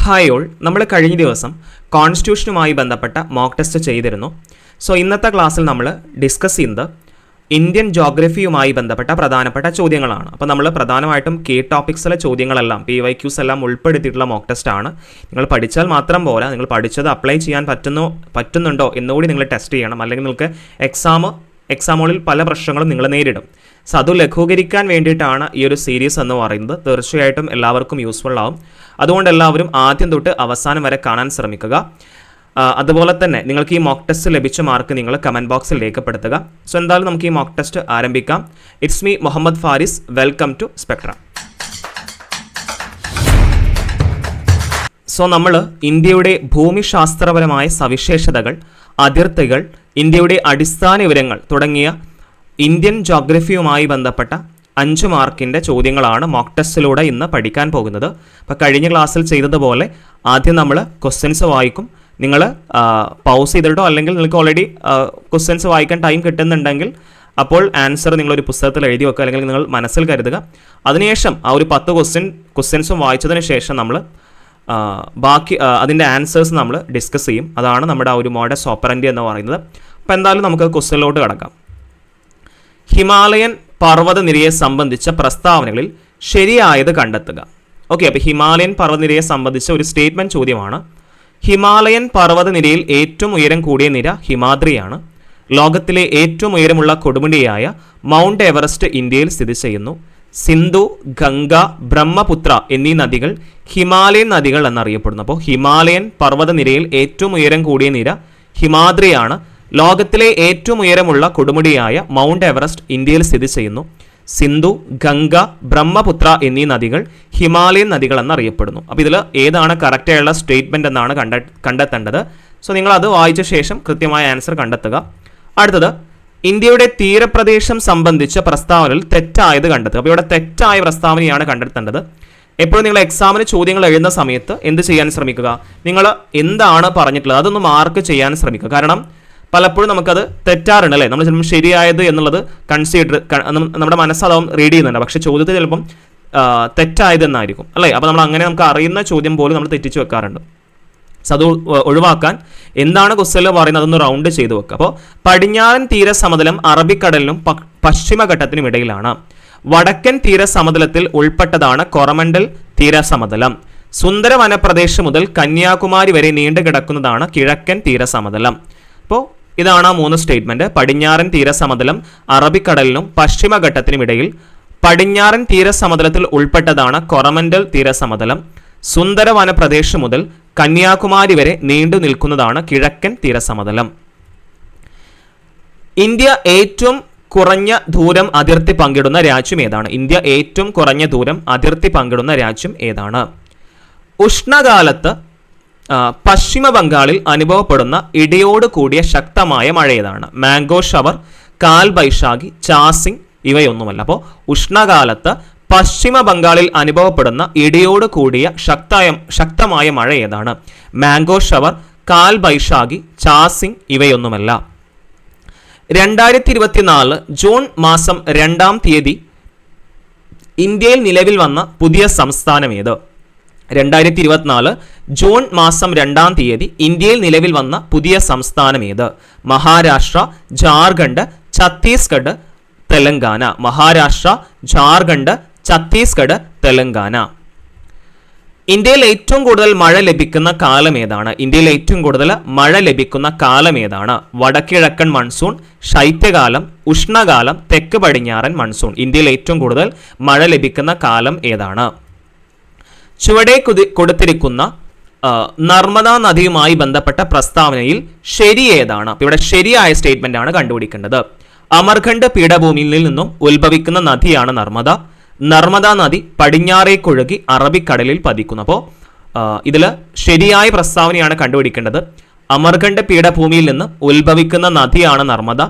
Hi all, നമ്മൾ കഴിഞ്ഞ ദിവസം കോൺസ്റ്റിറ്റ്യൂഷനുമായി ബന്ധപ്പെട്ട മോക്ക് ടെസ്റ്റ് ചെയ്തിരുന്നു. സോ ഇന്നത്തെ ക്ലാസ്സിൽ നമ്മൾ ഡിസ്കസ് ചെയ്യുന്നത് ഇന്ത്യൻ ജോഗ്രഫിയുമായി ബന്ധപ്പെട്ട പ്രധാനപ്പെട്ട ചോദ്യങ്ങളാണ്. അപ്പോൾ നമ്മൾ പ്രധാനമായിട്ടും ടോപ്പിക്സിലെ ചോദ്യങ്ങളെല്ലാം PYQs എല്ലാം ഉൾപ്പെടുത്തിയിട്ടുള്ള മോക്ക് ടെസ്റ്റ് ആണ്. നിങ്ങൾ പഠിച്ചാൽ മാത്രം പോരാ, നിങ്ങൾ പഠിച്ചത് അപ്ലൈ ചെയ്യാൻ പറ്റുന്നുണ്ടോ എന്നുകൂടി നിങ്ങൾ ടെസ്റ്റ് ചെയ്യണം. അല്ലെങ്കിൽ നിങ്ങൾക്ക് എക്സാമുകളിൽ പല പ്രശ്നങ്ങളും നിങ്ങൾ നേരിടും. സോ അത് ലഘൂകരിക്കാൻ വേണ്ടിയിട്ടാണ് ഈ ഒരു സീരീസ് എന്ന് പറയുന്നത്. തീർച്ചയായിട്ടും എല്ലാവർക്കും യൂസ്ഫുൾ ആവും. അതുകൊണ്ട് എല്ലാവരും ആദ്യം തൊട്ട് അവസാനം വരെ കാണാൻ ശ്രമിക്കുക. അതുപോലെ തന്നെ നിങ്ങൾക്ക് ഈ മോക്ക് ടെസ്റ്റ് ലഭിച്ച മാർക്ക് നിങ്ങൾ കമൻറ്റ് ബോക്സിൽ രേഖപ്പെടുത്തുക. സോ എന്തായാലും നമുക്ക് ഈ മോക്ക് ടെസ്റ്റ് ആരംഭിക്കാം. It's me Muhammad Faris. Welcome to Spectra. So നമ്മൾ ഇന്ത്യയുടെ ഭൂമിശാസ്ത്രപരമായ സവിശേഷതകൾ, അതിർത്തികൾ, ഇന്ത്യയുടെ അടിസ്ഥാന വിവരങ്ങൾ തുടങ്ങിയ ഇന്ത്യൻ ജോഗ്രഫിയുമായി ബന്ധപ്പെട്ട 5 മാർക്കിൻ്റെ ചോദ്യങ്ങളാണ് മോക്ക് ടെസ്റ്റിലൂടെ ഇന്ന് പഠിക്കാൻ പോകുന്നത്. അപ്പോൾ കഴിഞ്ഞ ക്ലാസ്സിൽ ചെയ്തതുപോലെ ആദ്യം നമ്മൾ ക്വസ്റ്റ്യൻസ് വായിക്കും. നിങ്ങൾ പൗസ് ചെയ്തിട്ടോ അല്ലെങ്കിൽ നിങ്ങൾക്ക് ഓൾറെഡി ക്വസ്റ്റ്യൻസ് വായിക്കാൻ ടൈം കിട്ടുന്നുണ്ടെങ്കിൽ അപ്പോൾ ആൻസർ നിങ്ങളൊരു പുസ്തകത്തിൽ എഴുതി വെക്കുക, അല്ലെങ്കിൽ നിങ്ങൾ മനസ്സിൽ കരുതുക. അതിനുശേഷം ആ ഒരു 10 ക്വസ്റ്റ്യൻസും വായിച്ചതിന് ശേഷം നമ്മൾ ബാക്കി അതിൻ്റെ ആൻസേഴ്സ് നമ്മൾ ഡിസ്കസ് ചെയ്യും. അതാണ് നമ്മുടെ ആ ഒരു മോഡസ് ഓപ്പറൻഡി എന്ന് പറയുന്നത്. അപ്പോൾ എന്തായാലും നമുക്ക് ക്വസ്റ്റ്യനിലോട്ട് കടക്കാം. ഹിമാലയൻ പർവ്വതനിരയെ സംബന്ധിച്ച പ്രസ്താവനകളിൽ ശരിയായത് കണ്ടെത്തുക. ഓക്കെ, അപ്പോൾ ഹിമാലയൻ പർവ്വതനിരയെ സംബന്ധിച്ച ഒരു സ്റ്റേറ്റ്മെൻറ്റ് ചോദ്യമാണ്. ഹിമാലയൻ പർവ്വതനിരയിൽ ഏറ്റവും ഉയരം കൂടിയ നിര ഹിമാദ്രിയാണ്. ലോകത്തിലെ ഏറ്റവും ഉയരമുള്ള കൊടുമുടിയായ മൗണ്ട് എവറസ്റ്റ് ഇന്ത്യയിൽ സ്ഥിതി ചെയ്യുന്നു. സിന്ധു, ഗംഗ, ബ്രഹ്മപുത്ര എന്നീ നദികൾ ഹിമാലയൻ നദികൾ എന്നറിയപ്പെടുന്നു. അപ്പോൾ ഹിമാലയൻ പർവ്വതനിരയിൽ ഏറ്റവും ഉയരം കൂടിയ നിര ഹിമാദ്രിയാണ്. ലോകത്തിലെ ഏറ്റവും ഉയരമുള്ള കൊടുമുടിയായ മൗണ്ട് എവറസ്റ്റ് ഇന്ത്യയിൽ സ്ഥിതി ചെയ്യുന്നു. സിന്ധു, ഗംഗ, ബ്രഹ്മപുത്ര എന്നീ നദികൾ ഹിമാലയൻ നദികൾ എന്നറിയപ്പെടുന്നു. അപ്പോൾ ഇതിൽ ഏതാണ് കറക്റ്റായുള്ള സ്റ്റേറ്റ്മെൻറ്റ് എന്നാണ് കണ്ടെത്തേണ്ടത്. സോ നിങ്ങൾ അത് വായിച്ച ശേഷം കൃത്യമായ ആൻസർ കണ്ടെത്തുക. അടുത്തത്, ഇന്ത്യയുടെ തീരപ്രദേശം സംബന്ധിച്ച പ്രസ്താവനയിൽ തെറ്റായത് കണ്ടെത്തുക. അപ്പോൾ ഇവിടെ തെറ്റായ പ്രസ്താവനയാണ് കണ്ടെത്തേണ്ടത്. എപ്പോഴും നിങ്ങൾ എക്സാമിന് ചോദ്യങ്ങൾ എഴുതുന്ന സമയത്ത് എന്ത് ചെയ്യാൻ ശ്രമിക്കുക, നിങ്ങൾ എന്താണ് പറഞ്ഞിട്ടുള്ളത് അതൊന്ന് മാർക്ക് ചെയ്യാൻ ശ്രമിക്കുക. കാരണം പലപ്പോഴും നമുക്കത് തെറ്റാറുണ്ട് അല്ലേ. നമ്മൾ ചിലപ്പോൾ ശരിയായത് എന്നുള്ളത് കൺസിഡർ നമ്മുടെ മനസ്സതാവും റീഡ് ചെയ്യുന്നുണ്ട്, പക്ഷേ ചോദ്യത്തിൽ ചിലപ്പം തെറ്റായതെന്നായിരിക്കും അല്ലേ. അപ്പോൾ നമുക്ക് അറിയുന്ന ചോദ്യം പോലും നമ്മൾ തെറ്റിച്ച് വെക്കാറുണ്ട്. സോ അത് ഒഴിവാക്കാൻ എന്താണ് ക്വസ്റ്റ്യനിൽ പറയുന്നത് അതൊന്ന് റൗണ്ട് ചെയ്ത് വെക്കുക. അപ്പോൾ പടിഞ്ഞാറൻ തീരസമതലം അറബിക്കടലിനും പശ്ചിമഘട്ടത്തിനും ഇടയിലാണ്. വടക്കൻ തീരസമതലത്തിൽ ഉൾപ്പെട്ടതാണ് കൊറമണ്ടൽ തീരസമതലം. സുന്ദര വനപ്രദേശം മുതൽ കന്യാകുമാരി വരെ നീണ്ടു കിടക്കുന്നതാണ് കിഴക്കൻ തീരസമതലം. അപ്പോൾ ഇതാണ് ആ 3 സ്റ്റേറ്റ്മെൻറ്റ്. പടിഞ്ഞാറൻ തീരസമതലം അറബിക്കടലിനും പശ്ചിമഘട്ടത്തിനും ഇടയിൽ. പടിഞ്ഞാറൻ തീരസമതലത്തിൽ ഉൾപ്പെട്ടതാണ് കൊറമണ്ടൽ തീരസമതലം. സുന്ദര വനപ്രദേശം മുതൽ കന്യാകുമാരി വരെ നീണ്ടു നിൽക്കുന്നതാണ് കിഴക്കൻ തീരസമതലം. ഇന്ത്യ ഏറ്റവും കുറഞ്ഞ ദൂരം അതിർത്തി പങ്കിടുന്ന രാജ്യം ഏതാണ്? ഇന്ത്യ ഏറ്റവും കുറഞ്ഞ ദൂരം അതിർത്തി പങ്കിടുന്ന രാജ്യം ഏതാണ്? ഉഷ്ണകാലത്ത് പശ്ചിമ ബംഗാളിൽ അനുഭവപ്പെടുന്ന ഇടിയോട് കൂടിയ ശക്തമായ മഴ ഏതാണ്? മാംഗോ ഷവർ, കാൽ ബൈശാഖി, ചാസിംഗ് ഇവയൊന്നുമല്ല. അപ്പോൾ ഉഷ്ണകാലത്ത് പശ്ചിമ ബംഗാളിൽ അനുഭവപ്പെടുന്ന ഇടിയോട് കൂടിയ ശക്തമായ മഴ ഏതാണ്? മാംഗോ ഷവർ, കാൽ ബൈശാഖി, ചാസിംഗ് ഇവയൊന്നുമല്ല. 2024 ജൂൺ മാസം 2-ാം തീയതി ഇന്ത്യയിൽ നിലവിൽ വന്ന പുതിയ സംസ്ഥാനം ഏത്? 2024 ജൂൺ മാസം 2-ാം തീയതി ഇന്ത്യയിൽ നിലവിൽ വന്ന പുതിയ സംസ്ഥാനം ഏത്? മഹാരാഷ്ട്ര, ജാർഖണ്ഡ്, ഛത്തീസ്ഗഡ്, തെലങ്കാന. മഹാരാഷ്ട്ര, ജാർഖണ്ഡ്, ഛത്തീസ്ഗഡ്, തെലങ്കാന. ഇന്ത്യയിൽ ഏറ്റവും കൂടുതൽ മഴ ലഭിക്കുന്ന കാലം ഏതാണ്? ഇന്ത്യയിൽ ഏറ്റവും കൂടുതൽ മഴ ലഭിക്കുന്ന കാലം ഏതാണ്? വടക്കിഴക്കൻ മൺസൂൺ, ശൈത്യകാലം, ഉഷ്ണകാലം, തെക്ക് പടിഞ്ഞാറൻ മൺസൂൺ. ഇന്ത്യയിൽ ഏറ്റവും കൂടുതൽ മഴ ലഭിക്കുന്ന കാലം ഏതാണ്? ചുവടെ കൊടുത്തിരിക്കുന്ന നർമ്മദാ നദിയുമായി ബന്ധപ്പെട്ട പ്രസ്താവനയിൽ ശരി ഏതാണ്? അപ്പോൾ ഇവിടെ ശരിയായ സ്റ്റേറ്റ്മെന്റ് ആണ് കണ്ടുപിടിക്കേണ്ടത്. അമർഖണ്ഡ് പീഠഭൂമിയിൽ നിന്നും ഉത്ഭവിക്കുന്ന നദിയാണ് നർമ്മദ. നർമ്മദാ നദി പടിഞ്ഞാറേക്കൊഴുകി അറബിക്കടലിൽ പതിക്കുന്നു. അപ്പോൾ ഇതിൽ ശരിയായ പ്രസ്താവനയാണ് കണ്ടുപിടിക്കേണ്ടത്. അമർഖണ്ഡ് പീഠഭൂമിയിൽ നിന്ന് ഉത്ഭവിക്കുന്ന നദിയാണ് നർമ്മദ.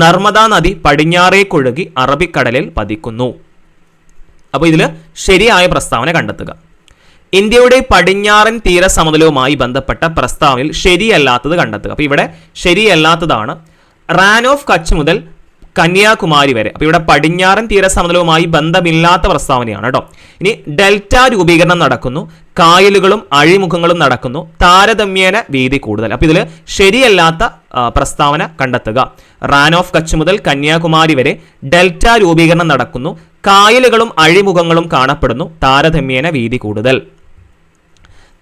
നർമ്മദാ നദി പടിഞ്ഞാറേക്കൊഴുകി അറബിക്കടലിൽ പതിക്കുന്നു. അപ്പോൾ ഇതിൽ ശരിയായ പ്രസ്താവന കണ്ടെത്തുക. ഇന്ത്യയുടെ പടിഞ്ഞാറൻ തീരസമതലവുമായി ബന്ധപ്പെട്ട പ്രസ്താവനയിൽ ശരിയല്ലാത്തത് കണ്ടെത്തുക. അപ്പോൾ ഇവിടെ ശരിയല്ലാത്തതാണ് റാൻ ഓഫ് കച്ച് മുതൽ കന്യാകുമാരി വരെ. അപ്പൊ ഇവിടെ പടിഞ്ഞാറൻ തീരസമതലവുമായി ബന്ധമില്ലാത്ത പ്രസ്താവനയാണ് കേട്ടോ. ഇനി ഡെൽറ്റ രൂപീകരണം നടക്കുന്നു, കായലുകളും അഴിമുഖങ്ങളും നടക്കുന്നു, താരതമ്യേന വീതി കൂടുതൽ. അപ്പൊ ഇതിൽ ശരിയല്ലാത്ത പ്രസ്താവന കണ്ടെത്തുക. റാൻ ഓഫ് കച്ച് മുതൽ കന്യാകുമാരി വരെ ഡെൽറ്റ രൂപീകരണം നടക്കുന്നു, കായലുകളും അഴിമുഖങ്ങളും കാണപ്പെടുന്നു, താരതമ്യേന വീതി കൂടുതൽ.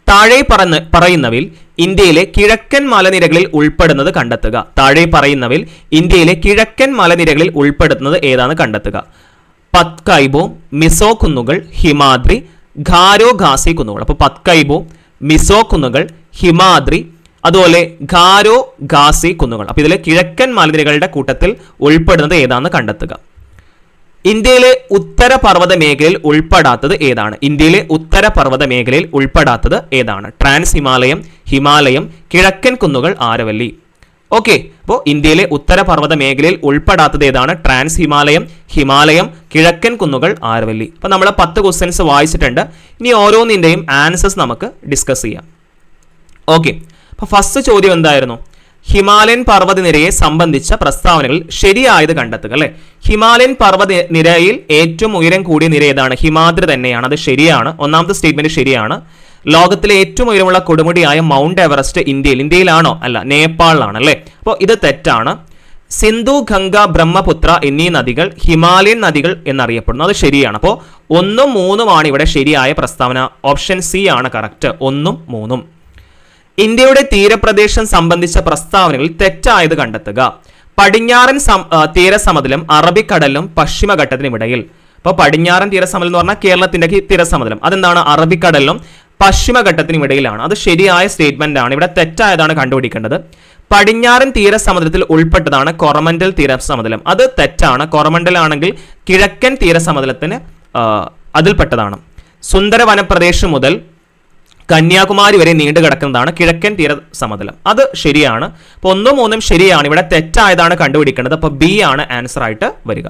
താഴെ പറയുന്നവയിൽ ഇന്ത്യയിലെ കിഴക്കൻ മലനിരകളിൽ ഉൾപ്പെടുന്നത് കണ്ടെത്തുക. താഴെ പറയുന്നവയിൽ ഇന്ത്യയിലെ കിഴക്കൻ മലനിരകളിൽ ഉൾപ്പെടുന്നത് ഏതാണ് കണ്ടെത്തുക. പത്കൈബോ, മിസോ കുന്നുകൾ, ഹിമാദ്രി, ഖാരോ ഖാസി കുന്നുകൾ. അപ്പോൾ പത്കൈബോ, മിസോ കുന്നുകൾ, ഹിമാദ്രി, അതുപോലെ ഖാരോ ഖാസി കുന്നുകൾ. അപ്പോൾ ഇതിലെ കിഴക്കൻ മലനിരകളുടെ കൂട്ടത്തിൽ ഉൾപ്പെടുന്നത് ഏതാണെന്ന് കണ്ടെത്തുക. ഇന്ത്യയിലെ ഉത്തരപർവ്വത മേഖലയിൽ ഉൾപ്പെടാത്തത് ഏതാണ്? ഇന്ത്യയിലെ ഉത്തരപർവ്വത മേഖലയിൽ ഉൾപ്പെടാത്തത് ഏതാണ്? ട്രാൻസ് ഹിമാലയം, ഹിമാലയം, കിഴക്കൻ കുന്നുകൾ, ആരവല്ലി. ഓക്കെ, അപ്പോൾ ഇന്ത്യയിലെ ഉത്തരപർവ്വത മേഖലയിൽ ഉൾപ്പെടാത്തത് ഏതാണ്? ട്രാൻസ് ഹിമാലയം, ഹിമാലയം, കിഴക്കൻ കുന്നുകൾ, ആരവല്ലി. അപ്പോൾ നമ്മൾ 10 ക്വസ്റ്റ്യൻസ് വായിച്ചിട്ടുണ്ട്. ഇനി ഓരോന്നിൻ്റെയും ആൻസേഴ്സ് നമുക്ക് ഡിസ്കസ് ചെയ്യാം. ഓക്കെ, അപ്പോൾ ഫസ്റ്റ് ചോദ്യം എന്തായിരുന്നു? ഹിമാലയൻ പർവ്വതനിരയെ സംബന്ധിച്ച പ്രസ്താവനകൾ ശരിയായത് കണ്ടെത്തുക. അല്ലെ, ഹിമാലയൻ പർവ്വതനിരയിൽ ഏറ്റവും ഉയരം കൂടിയ നിര ഏതാണ്? ഹിമാദ്രി തന്നെയാണ്. അത് ശരിയാണ്. ഒന്നാമത്തെ സ്റ്റേറ്റ്മെന്റ് ശരിയാണ്. ലോകത്തിലെ ഏറ്റവും ഉയരമുള്ള കൊടുമുടിയായ മൗണ്ട് എവറസ്റ്റ് ഇന്ത്യയിലാണോ? അല്ല, നേപ്പാളിലാണ്. അല്ലേ, അപ്പോൾ ഇത് തെറ്റാണ്. സിന്ധു, ഗംഗ, ബ്രഹ്മപുത്ര എന്നീ നദികൾ ഹിമാലയൻ നദികൾ എന്നറിയപ്പെടുന്നു. അത് ശരിയാണ്. അപ്പോൾ 1ഉം 3ഉമാണ് ഇവിടെ ശരിയായ പ്രസ്താവന. ഓപ്ഷൻ സി ആണ് കറക്റ്റ്. 1ഉം 3ഉം. ഇന്ത്യയുടെ തീരപ്രദേശം സംബന്ധിച്ച പ്രസ്താവനകൾ തെറ്റായത് കണ്ടെത്തുക. പടിഞ്ഞാറൻ തീരസമതലം അറബിക്കടലിനും പശ്ചിമഘട്ടത്തിനുമിടയിൽ. അപ്പോൾ പടിഞ്ഞാറൻ തീരസമതലം എന്ന് പറഞ്ഞാൽ കേരളത്തിന്റെ തീരസമതലം. അതെന്താണ്? അറബിക്കടലിനും പശ്ചിമഘട്ടത്തിനുമിടയിലാണ്. അത് ശരിയായ സ്റ്റേറ്റ്മെന്റ് ആണ്. ഇവിടെ തെറ്റായതാണ് കണ്ടുപിടിക്കേണ്ടത്. പടിഞ്ഞാറൻ തീരസമതലത്തിൽ ഉൾപ്പെട്ടതാണ് കൊറമന്റൽ തീരസമതലം. അത് തെറ്റാണ്. കൊറമന്റൽ ആണെങ്കിൽ കിഴക്കൻ തീരസമതലത്തിന് അതിൽപ്പെട്ടതാണ്. സുന്ദര വനപ്രദേശം മുതൽ കന്യാകുമാരി വരെ നീണ്ടു കിടക്കുന്നതാണ് കിഴക്കൻ തീരസമതലം. അത് ശരിയാണ്. അപ്പോൾ 1ഉം 3ഉം ശരിയാണ്. ഇവിടെ തെറ്റായതാണ് കണ്ടുപിടിക്കേണ്ടത്. അപ്പോൾ ബി ആണ് ആൻസർ ആയിട്ട് വരിക.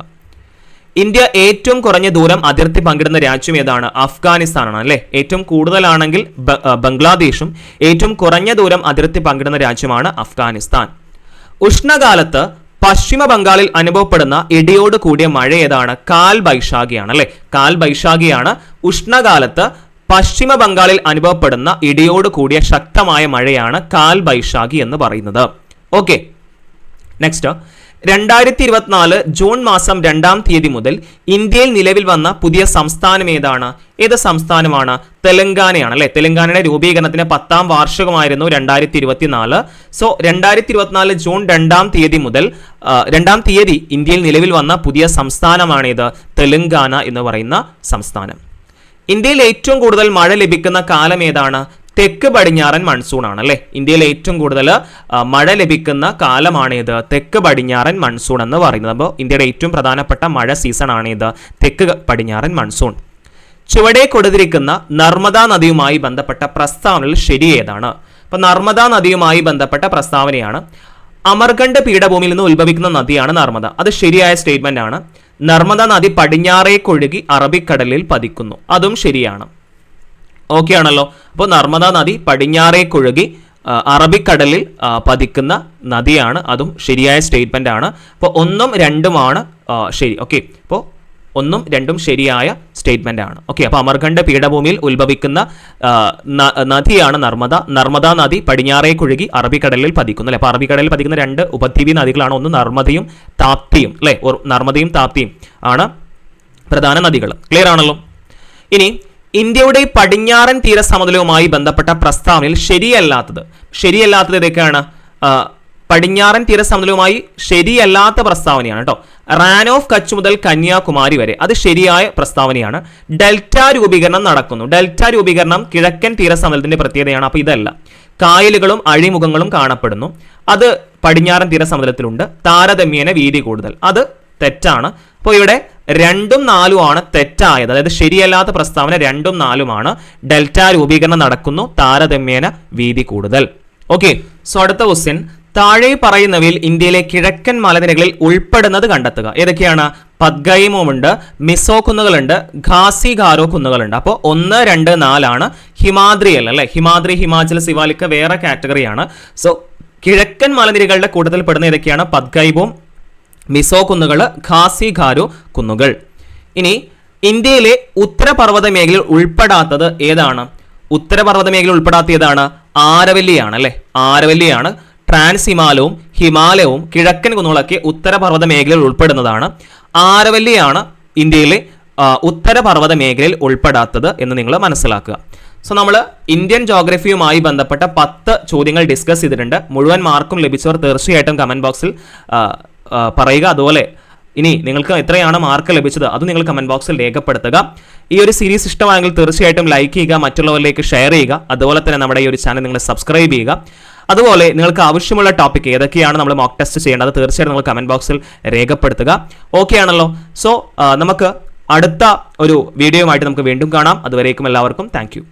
ഇന്ത്യ ഏറ്റവും കുറഞ്ഞ ദൂരം അതിർത്തി പങ്കിടുന്ന രാജ്യം ഏതാണ്? അഫ്ഗാനിസ്ഥാനാണ്. അല്ലേ, ഏറ്റവും കൂടുതലാണെങ്കിൽ ബംഗ്ലാദേശും, ഏറ്റവും കുറഞ്ഞ ദൂരം അതിർത്തി പങ്കിടുന്ന രാജ്യമാണ് അഫ്ഗാനിസ്ഥാൻ. ഉഷ്ണകാലത്ത് പശ്ചിമ ബംഗാളിൽ അനുഭവപ്പെടുന്ന ഇടിയോട് കൂടിയ മഴ ഏതാണ്? കാൽ ബൈശാഖിയാണ്. അല്ലെ, കാൽ ബൈശാഖിയാണ് ഉഷ്ണകാലത്ത് പശ്ചിമ ബംഗാളിൽ അനുഭവപ്പെടുന്ന ഇടിയോട് കൂടിയ ശക്തമായ മഴയാണ് കാൽ ബൈശാഖി എന്ന് പറയുന്നത്. Okay, next. 2024 ജൂൺ മാസം 2-ാം തീയതി മുതൽ ഇന്ത്യയിൽ നിലവിൽ വന്ന പുതിയ സംസ്ഥാനം ഏതാണ്? ഏത് സംസ്ഥാനമാണ്? തെലങ്കാനയാണ്. അല്ലെ, തെലങ്കാനയുടെ രൂപീകരണത്തിന് 10ാം വാർഷികമായിരുന്നു 2024. സോ 2024 ജൂൺ 2-ാം തീയതി മുതൽ 2-ാം തീയതി ഇന്ത്യയിൽ നിലവിൽ വന്ന പുതിയ സംസ്ഥാനമാണിത്, തെലങ്കാന എന്ന് പറയുന്ന സംസ്ഥാനം. ഇന്ത്യയിൽ ഏറ്റവും കൂടുതൽ മഴ ലഭിക്കുന്ന കാലം ഏതാണ്? തെക്ക് പടിഞ്ഞാറൻ മൺസൂൺ ആണ്. അല്ലെ, ഇന്ത്യയിൽ ഏറ്റവും കൂടുതൽ മഴ ലഭിക്കുന്ന കാലമാണിത്, തെക്ക് പടിഞ്ഞാറൻ മൺസൂൺ എന്ന് പറയുന്നത്. അപ്പോൾ ഇന്ത്യയുടെ ഏറ്റവും പ്രധാനപ്പെട്ട മഴ സീസൺ ആണിത്, തെക്ക് പടിഞ്ഞാറൻ മൺസൂൺ. ചുവടെ കൊടുത്തിരിക്കുന്ന നർമ്മദാ നദിയുമായി ബന്ധപ്പെട്ട പ്രസ്താവനയിൽ ശരി ഏതാണ്? അപ്പൊ നർമ്മദാ നദിയുമായി ബന്ധപ്പെട്ട പ്രസ്താവനയാണ്. അമർകണ്ഡ് പീഠഭൂമിയിൽ നിന്ന് ഉത്ഭവിക്കുന്ന നദിയാണ് നർമ്മദ. അത് ശരിയായ സ്റ്റേറ്റ്മെന്റ് ആണ്. നർമ്മദ നദി പടിഞ്ഞാറേക്കൊഴുകി അറബിക്കടലിൽ പതിക്കുന്നു. അതും ശരിയാണ്. ഓക്കെ ആണല്ലോ. അപ്പോൾ നർമ്മദ നദി പടിഞ്ഞാറേക്കൊഴുകി അറബിക്കടലിൽ പതിക്കുന്ന നദിയാണ്. അതും ശരിയായ സ്റ്റേറ്റ്മെന്റ് ആണ്. അപ്പോൾ 1ഉം 2ഉമാണ് ശരി. ഓക്കെ, അപ്പോൾ 1ഉം 2ഉം ശരിയായ സ്റ്റേറ്റ്മെന്റ് ആണ്. ഓക്കെ, അപ്പോൾ അമർകണ്ഡ് പീഠഭൂമിയിൽ ഉത്ഭവിക്കുന്ന നദിയാണ് നർമ്മദ. നർമ്മദ നദി പടിഞ്ഞാറേക്കൊഴുകി അറബിക്കടലിൽ പതിക്കുന്നു. അല്ലെ, അപ്പോൾ അറബിക്കടലിൽ പതിക്കുന്ന 2 ഉപദ്വീപി നദികളാണ്. ഒന്ന് നർമ്മദയും താപ്തിയും. അല്ലെ, നർമ്മദയും താപ്തിയും ആണ് പ്രധാന നദികൾ. ക്ലിയർ ആണല്ലോ. ഇനി ഇന്ത്യയുടെ പടിഞ്ഞാറൻ തീരസമതലവുമായി ബന്ധപ്പെട്ട പ്രസ്താവനയിൽ ശരിയല്ലാത്തത് ഏതൊക്കെയാണ്? പടിഞ്ഞാറൻ തീരസമതലവുമായി ശരിയല്ലാത്ത പ്രസ്താവനയാണ് കേട്ടോ. റാൻ ഓഫ് കച്ച് മുതൽ കന്യാകുമാരി വരെ, അത് ശരിയായ പ്രസ്താവനയാണ്. ഡെൽറ്റ രൂപീകരണം നടക്കുന്നു. ഡെൽറ്റ രൂപീകരണം കിഴക്കൻ തീരസമതലത്തിന്റെ പ്രത്യേകതയാണ്. അപ്പോൾ ഇതല്ല. കായലുകളും അഴിമുഖങ്ങളും കാണപ്പെടുന്നു, അത് പടിഞ്ഞാറൻ തീരസമതലത്തിലുണ്ട്. താരതമ്യേന വീതി കൂടുതൽ, അത് തെറ്റാണ്. അപ്പോൾ ഇവിടെ 2ഉം 4ഉമാണ് തെറ്റായത്. അതായത് ശരിയല്ലാത്ത പ്രസ്താവന 2ഉം 4ഉമാണ്. ഡെൽറ്റ രൂപീകരണം നടക്കുന്നു, താരതമ്യേന വീതി കൂടുതൽ. ഓക്കെ, സോ അടുത്ത ക്വസ്റ്റ്യൻ. താഴെ പറയുന്നവയിൽ ഇന്ത്യയിലെ കിഴക്കൻ മലനിരകളിൽ ഉൾപ്പെടുന്നത് കണ്ടെത്തുക. ഏതൊക്കെയാണ്? പദ്ഗൈമുണ്ട്, മിസോ കുന്നുകളുണ്ട്, ഖാസി ഖാരോ കുന്നുകളുണ്ട്. അപ്പോൾ 1, 2, 4 ഹിമാദ്രി അല്ല. അല്ലെ, ഹിമാദ്രി, ഹിമാചൽ, സിവാലിക്ക വേറെ കാറ്റഗറിയാണ്. സോ കിഴക്കൻ മലനിരകളുടെ കൂട്ടത്തിൽ പെടുന്ന ഏതൊക്കെയാണ്? പദ്ഗൈബും, മിസോ കുന്നുകൾ, ഖാസി ഖാരു കുന്നുകൾ. ഇനി ഇന്ത്യയിലെ ഉത്തരപർവ്വത മേഖലയിൽ ഉൾപ്പെടാത്തത് ഏതാണ്? ഉത്തരപർവ്വത മേഖല ഉൾപ്പെടാത്ത ഏതാണ്? ആരവല്ലിയാണ് അല്ലെ. ആരവല്ലിയാണ്. ട്രാൻസ് ഹിമാലയവും ഹിമാലയവും കിഴക്കൻ കുന്നുകളൊക്കെ ഉത്തരപർവ്വത മേഖലയിൽ ഉൾപ്പെടുന്നതാണ്. ആരവല്ലിയാണ് ഇന്ത്യയിലെ ഉത്തരപർവ്വത മേഖലയിൽ ഉൾപ്പെടാത്തത് എന്ന് നിങ്ങൾ മനസ്സിലാക്കുക. സോ നമ്മൾ ഇന്ത്യൻ ജോഗ്രഫിയുമായി ബന്ധപ്പെട്ട 10 ചോദ്യങ്ങൾ ഡിസ്കസ് ചെയ്തിട്ടുണ്ട്. മുഴുവൻ മാർക്കും ലഭിച്ചവർ തീർച്ചയായിട്ടും കമൻറ്റ് ബോക്സിൽ പറയുക. അതുപോലെ ഇനി നിങ്ങൾക്ക് എത്രയാണ് മാർക്ക് ലഭിച്ചത് അത് നിങ്ങൾ കമൻറ്റ് ബോക്സിൽ രേഖപ്പെടുത്തുക. ഈ ഒരു സീരീസ് ഇഷ്ടമായെങ്കിൽ തീർച്ചയായിട്ടും ലൈക്ക് ചെയ്യുക, മറ്റുള്ളവരിലേക്ക് ഷെയർ ചെയ്യുക. അതുപോലെ തന്നെ നമ്മുടെ ഈ ഒരു ചാനൽ നിങ്ങൾ സബ്സ്ക്രൈബ് ചെയ്യുക. അതുപോലെ നിങ്ങൾക്ക് ആവശ്യമുള്ള ടോപ്പിക് ഏതൊക്കെയാണ് നമ്മൾ മോക്ക് ടെസ്റ്റ് ചെയ്യേണ്ടത് തീർച്ചയായിട്ടും നിങ്ങൾ കമൻറ്റ് ബോക്സിൽ രേഖപ്പെടുത്തുക. ഓക്കെ ആണല്ലോ. സോ നമുക്ക് അടുത്ത ഒരു വീഡിയോയുമായിട്ട് നമുക്ക് വീണ്ടും കാണാം. അതുവരേക്കും എല്ലാവർക്കും താങ്ക് യു.